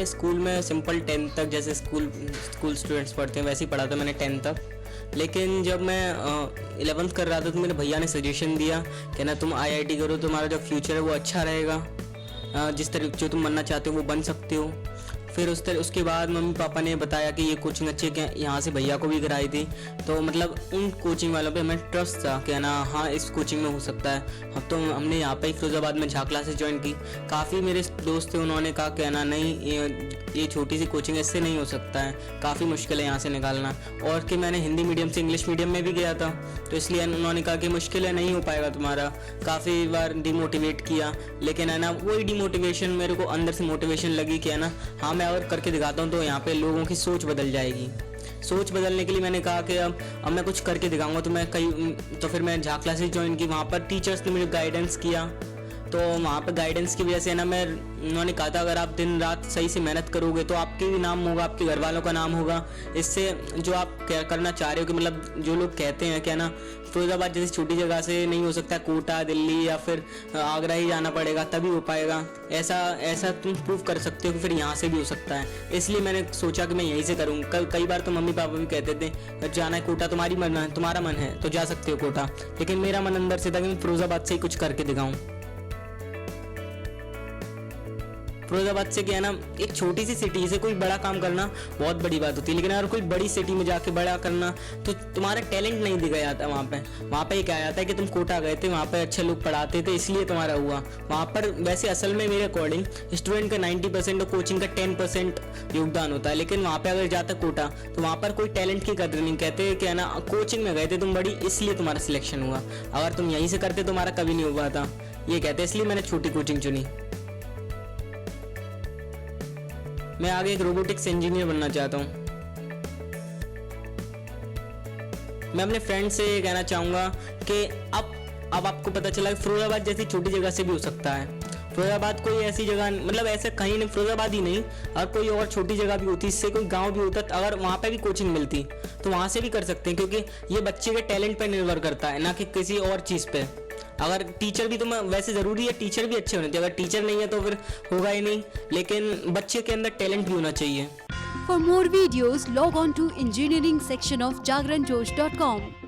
मैंने स्कूल में simple 10th तक, जैसे स्कूल स्टूडेंट्स पढ़ते हैं वैसे ही पढ़ा था मैंने 10th तक। लेकिन जब मैं 11th कर रहा था तो मेरे भैया ने सजेशन दिया कि ना तुम IIT करो, तुम्हारा जो फ्यूचर है वो अच्छा रहेगा, जिस तरह जो तुम बनना चाहते हो वो बन सकते हो। फिर उसके बाद मम्मी पापा ने बताया कि ये कोचिंग अच्छी है, यहाँ से भैया को भी कराई थी। तो मतलब उन कोचिंग वालों पे हमें ट्रस्ट था कि ना हाँ इस कोचिंग में हो सकता है। अब तो हमने यहाँ पे ही फिरोज़ाबाद में झा क्लासेस ज्वाइन की। काफ़ी मेरे दोस्त थे, उन्होंने कहा कि ना नहीं ये छोटी सी कोचिंग इससे नहीं हो सकता है, काफ़ी मुश्किल है यहाँ से निकालना। और कि मैंने हिंदी मीडियम से इंग्लिश मीडियम में भी गया था, तो इसलिए उन्होंने कहा कि मुश्किल है, नहीं हो पाएगा तुम्हारा। काफ़ी बार डिमोटिवेट किया, लेकिन है ना वही डिमोटिवेशन मेरे को अंदर से मोटिवेशन लगी कि है ना हाँ मैं अगर करके दिखाता हूँ तो यहाँ पे लोगों की सोच बदल जाएगी। सोच बदलने के लिए मैंने कहा कि अब मैं कुछ करके दिखाऊंगा। तो फिर मैं झा क्लासेस ज्वाइन की। वहाँ पर टीचर्स ने मुझे गाइडेंस किया, तो वहाँ पर गाइडेंस की वजह से ना उन्होंने कहा था अगर आप दिन रात सही से मेहनत करोगे तो आपके भी नाम होगा, आपके घर वालों का नाम होगा। इससे जो आप क्या करना चाह रहे हो कि मतलब जो लोग कहते हैं क्या ना फिरोज़ाबाद जैसी छोटी जगह से नहीं हो सकता, कोटा, दिल्ली या फिर आगरा ही जाना पड़ेगा तभी हो पाएगा, ऐसा तुम प्रूव कर सकते हो कि फिर यहाँ से भी हो सकता है। इसलिए मैंने सोचा कि मैं यहीं से करूँगा। कई बार तो मम्मी पापा भी कहते थे जाना है कोटा, तुम्हारा मन है तो जा सकते हो कोटा, लेकिन मेरा मन अंदर से था कि मैं फिरोज़ाबाद से ही कुछ करके दिखाऊँ। फिरोज़ाबाद से क्या है ना एक छोटी सी सिटी से कोई बड़ा काम करना बहुत बड़ी बात होती है, लेकिन अगर कोई बड़ी सिटी में जाके बड़ा करना तो तुम्हारा टैलेंट नहीं दिखा जाता। वहाँ पे क्या आता है कि तुम कोटा गए थे, वहाँ पे अच्छे लोग पढ़ाते थे इसलिए तुम्हारा हुआ। वहाँ पर वैसे असल में मेरे अकॉर्डिंग स्टूडेंट का 90% और कोचिंग का 10% योगदान होता है, लेकिन वहाँ पे अगर जाता कोटा तो वहाँ पर कोई टैलेंट की कदर नहीं। कहते क्या ना कोचिंग में गए थे तुम बड़ी, इसलिए तुम्हारा सिलेक्शन हुआ, अगर तुम यहीं से करते तुम्हारा कभी नहीं हुआ था, ये कहते। इसलिए मैंने छोटी कोचिंग चुनी। मैं आगे एक रोबोटिक्स इंजीनियर बनना चाहता हूँ। मैं अपने फ्रेंड से ये कहना चाहूँगा कि अब आपको पता चला कि फिरोज़ाबाद जैसी छोटी जगह से भी हो सकता है। फिरोज़ाबाद कोई ऐसी जगह मतलब ऐसे कहीं नहीं, फिरोज़ाबाद ही नहीं और कोई और छोटी जगह भी होती, इससे कोई गांव भी होता, अगर वहाँ पे भी कोचिंग मिलती तो वहाँ से भी कर सकते हैं, क्योंकि ये बच्चे के टैलेंट पर निर्भर करता है ना कि किसी और चीज़ पे। अगर टीचर भी तुम्हें वैसे ज़रूरी है, टीचर भी अच्छे होने चाहिए, अगर टीचर नहीं है तो फिर होगा ही नहीं, लेकिन बच्चे के अंदर टैलेंट भी होना चाहिए। For more videos, log on to engineering section of jagranjosh.com.